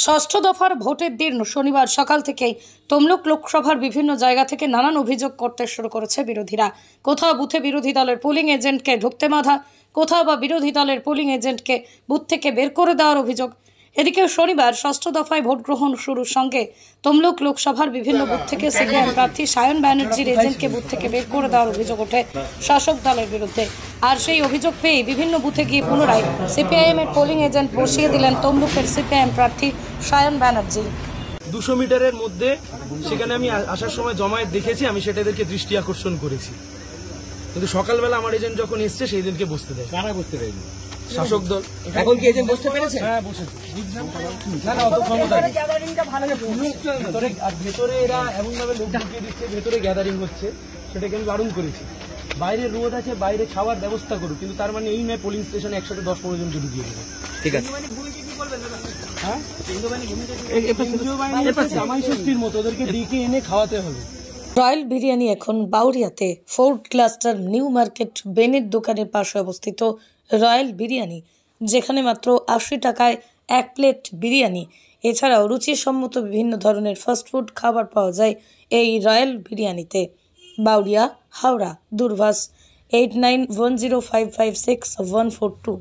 ষষ্ঠ দফার ভোটের দিন শনিবার সকাল থেকেই তমলুক লোকসভার বিভিন্ন জায়গা থেকে নানান অভিযোগ করতে শুরু করেছে বিরোধীরা। কোথাও বুথে বিরোধী দলের পোলিং এজেন্টকে ঢুকতে বাধা, কোথাও বা বিরোধী দলের পোলিং এজেন্টকে বুথ থেকে বের করে দেওয়ার অভিযোগ। এদিকে শনিবার ষষ্ঠ দফায় ভোট গ্রহণ শুরুর সঙ্গে তমলুক লোকসভার বিভিন্ন বুথ থেকে সিপিএম প্রার্থী সায়ন ব্যানার্জির এজেন্টকে বুথ থেকে বের করে দেওয়ার অভিযোগ ওঠে শাসক দলের বিরুদ্ধে। আর সেই অভিযোগ পেয়ে বিভিন্ন বুথে গিয়ে পুনরায় সিপিআইএম এর পোলিং এজেন্ট বসিয়ে দিলেন তমলুকের সিপিআইএম প্রার্থী সায়ন ব্যানার্জি। 200 মিটারের মধ্যে সেখানে আমি আসার সময় জমায়েত দেখেছি, আমি সেটাদেরকে দৃষ্টি আকর্ষণ করেছি, কিন্তু সকালবেলা আমার এজেন্ট যখন এসছে সেই দিনকে বসতে দেয়। কারা বসতে দেয়নি? শাসক দল। এখন কি এজেন্ট বসতে পেরেছে? হ্যাঁ, বসেছে। না না, অত ক্ষমতা নেই। ভেতরে এরা এমন ভাবে লোক ঢুকিয়ে দিচ্ছে, ভেতরে গ্যাদারিং হচ্ছে, সেটাকে আমি বারণ করেছি। বাইরে রোড আছে, বাইরে খাওয়ার ব্যবস্থা করুক, কিন্তু তার মানে এই নয় পোলিং স্টেশনে 110-15 জনকে ঢুকিয়ে দেবে। ঠিক আছে। হ্যাঁ, জামাই ষষ্ঠীর মতো ওদেরকে ডেকে এনে খাওয়াতে হবে। রয়্যাল বিরিয়ানি এখন বাউরিয়াতে ফোর্ড ক্লাস্টার নিউ মার্কেট বেনের দোকানের পাশে অবস্থিত রয়্যাল বিরিয়ানি, যেখানে মাত্র 80 টাকায় 1 প্লেট বিরিয়ানি, এছাড়াও রুচিসম্মত বিভিন্ন ধরনের ফাস্টফুড খাবার পাওয়া যায় এই রয়্যাল বিরিয়ানিতে। বাউরিয়া, হাওড়া, দূরভাষ 8910556142।